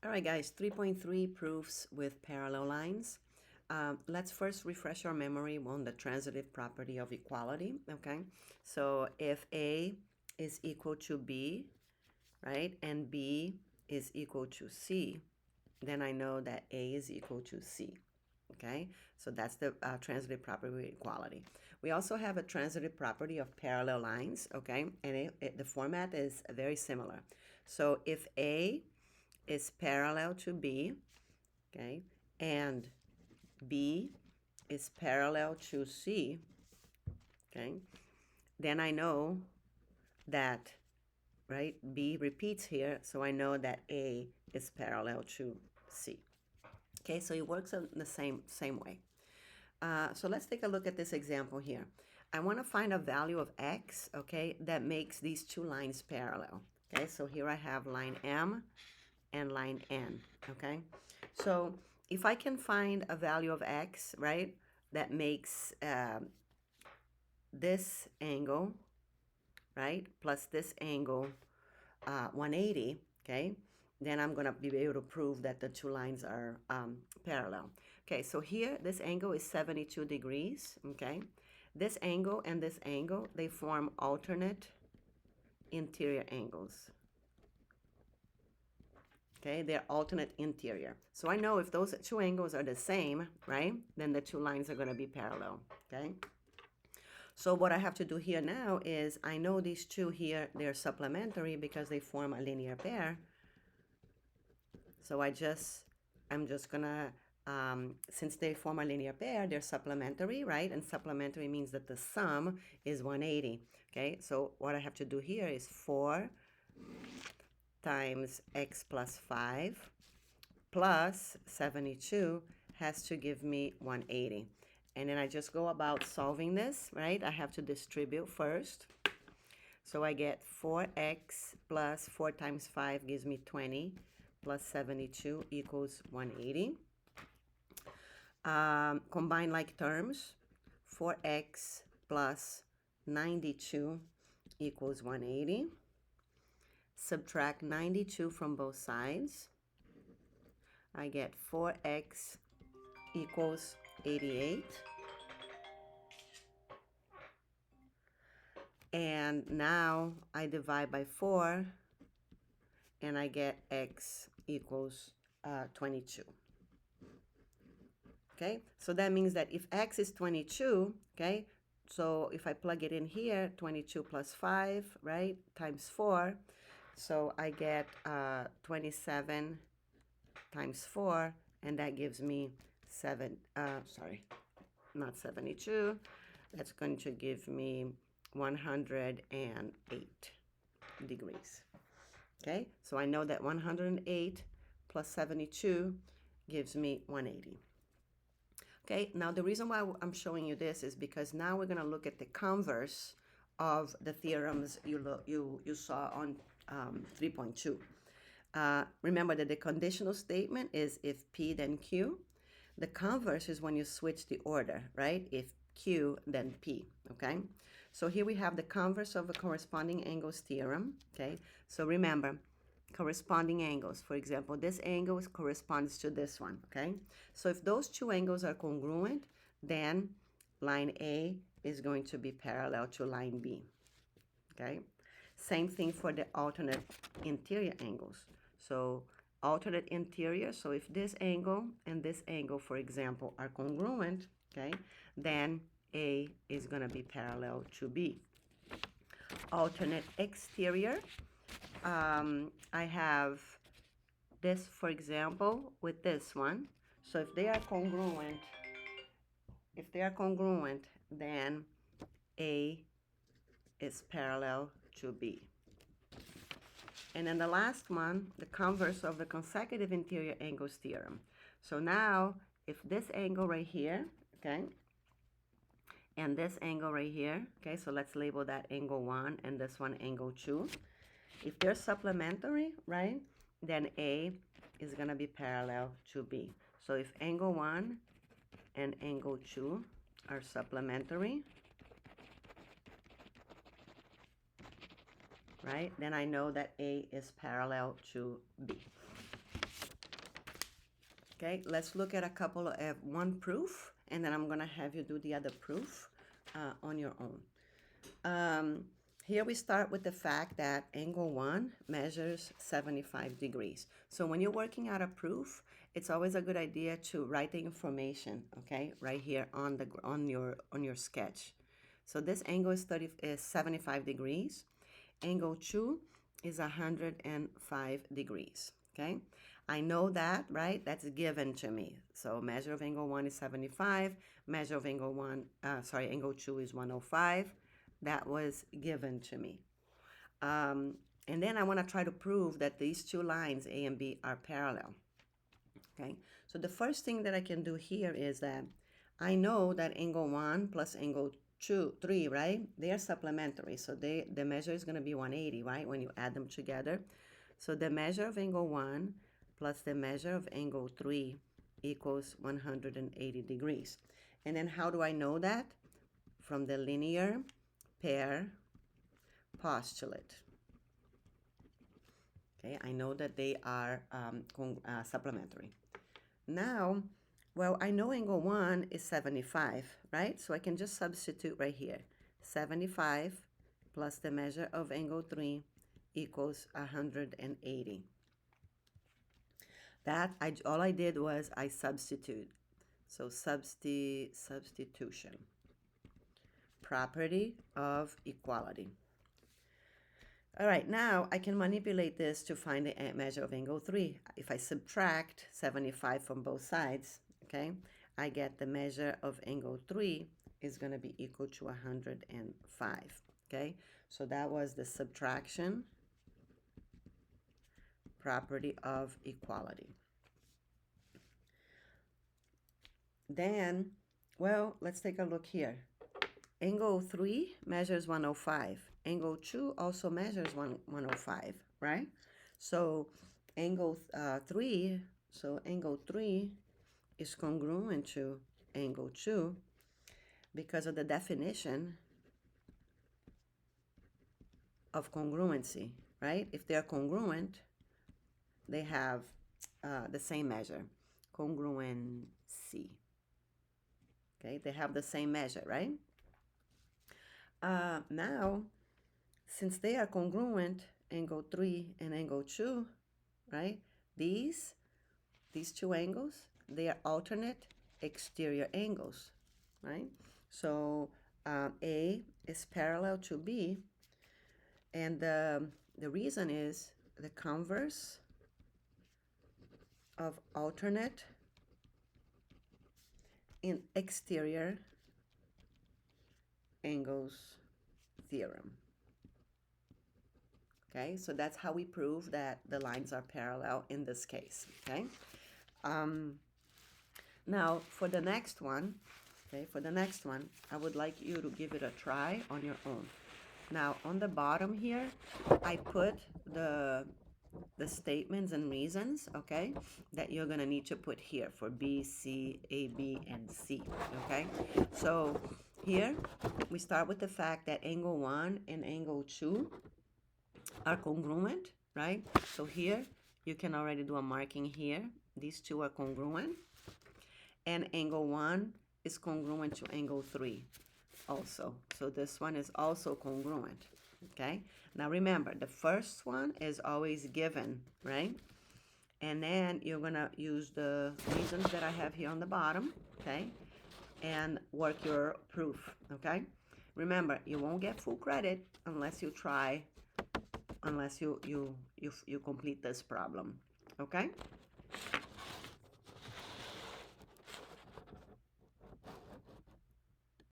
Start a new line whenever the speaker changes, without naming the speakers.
All right, guys, 3.3 proofs with parallel lines. Let's first refresh our memory on the transitive property of equality, okay? So if A is equal to B, right, and B is equal to C, then I know that A is equal to C, okay? So that's the transitive property of equality. We also have a transitive property of parallel lines, okay? And the format is very similar. So if A is parallel to B, okay, and B is parallel to C, okay, then I know that, right, B repeats here, so I know that A is parallel to C. Okay, so it works in the same way. So let's take a look at this example here. I want to find a value of X, okay, that makes these two lines parallel. Okay, so here I have line M and line N, okay? So if I can find a value of X, right, that makes this angle, right, plus this angle 180, okay, then I'm going to be able to prove that the two lines are parallel. Okay, so here this angle is 72 degrees, okay? This angle and this angle, they form alternate interior angles. Okay, they're alternate interior. So I know if those two angles are the same, right, then the two lines are going to be parallel, okay? So what I have to do here now is I know these two here, they're supplementary because they form a linear pair. So I'm just gonna, since they form a linear pair, they're supplementary, right? And supplementary means that the sum is 180, okay? So what I have to do here is 4 times x plus 5 plus 72 has to give me 180. And then I just go about solving this, right? I have to distribute first. So I get 4x plus 4 times 5 gives me 20 plus 72 equals 180. Combine like terms. 4x plus 92 equals 180. Subtract 92 from both sides. I get 4x equals 88. And now I divide by 4 and I get x equals 22. Okay, so that means that if x is 22, okay, so if I plug it in here, 22 plus 5, right, times 4, so I get 27 times 4, and that gives me not 72, that's going to give me 108 degrees. Okay, so I know that 108 plus 72 gives me 180. Okay, now the reason why I'm showing you this is because now we're going to look at the converse of the theorems you saw on 3.2. Remember that the conditional statement is if P then Q. The converse is when you switch the order, right? If Q then P, okay? So here we have the converse of the corresponding angles theorem, okay? So remember, corresponding angles. For example, this angle corresponds to this one, okay? So if those two angles are congruent, then line A is going to be parallel to line B, okay? Same thing for the alternate interior angles. So alternate interior, so if this angle and this angle, for example, are congruent, okay, then A is going to be parallel to B. Alternate exterior, I have this, for example, with this one. So if they are congruent, then A is parallel to B. And then the last one, the converse of the consecutive interior angles theorem. So now, if this angle right here, okay, and this angle right here, okay, so let's label that angle 1 and this one angle 2. If they're supplementary, right, then A is going to be parallel to B. So if angle 1 and angle 2 are supplementary, right, then I know that A is parallel to B. Okay, let's look at a couple of one proof, and then I'm gonna have you do the other proof on your own. Here we start with the fact that angle 1 measures 75 degrees. So when you're working out a proof, it's always a good idea to write the information, okay, right here on your sketch. So this angle is 75 degrees. Angle 2 is 105 degrees, okay? I know that, right? That's given to me. So measure of angle 1 is 75. Measure of angle angle 2 is 105. That was given to me. And then I want to try to prove that these two lines, A and B, are parallel. Okay, so the first thing that I can do here is that I know that angle 1 plus angle 3, right? They are supplementary. So the measure is going to be 180, right? When you add them together. So the measure of angle 1 plus the measure of angle 3 equals 180 degrees. And then how do I know that? From the linear pair postulate. Okay, I know that they are supplementary. Now, well, I know angle 1 is 75, right? So I can just substitute right here. 75 plus the measure of angle 3 equals 180. All I did was I substitute. So substitution. Property of equality. All right, now I can manipulate this to find the measure of angle 3. If I subtract 75 from both sides, okay, I get the measure of angle 3 is going to be equal to 105, okay? So that was the subtraction property of equality. Then, well, let's take a look here. Angle 3 measures 105. Angle 2 also measures 105, right? So angle 3 is congruent to angle 2 because of the definition of congruency, right? If they're congruent, they have the same measure, congruency. Okay, they have the same measure, right? Now, since they are congruent, angle 3 and angle 2, right? These two angles, they are alternate exterior angles, right? So A is parallel to B, and the reason is the converse of alternate in exterior angles theorem. Okay, so that's how we prove that the lines are parallel in this case, okay? Now, for the next one, I would like you to give it a try on your own. Now, on the bottom here, I put the statements and reasons, okay, that you're gonna need to put here for B, C, A, B, and C, okay? So here, we start with the fact that angle 1 and angle 2 are congruent, right? So here, you can already do a marking here. These two are congruent. And angle 1 is congruent to angle 3 also. So this one is also congruent, okay? Now remember, the first one is always given, right? And then you're gonna use the reasons that I have here on the bottom, okay? And work your proof, okay? Remember, you won't get full credit unless you try, unless you complete this problem, okay?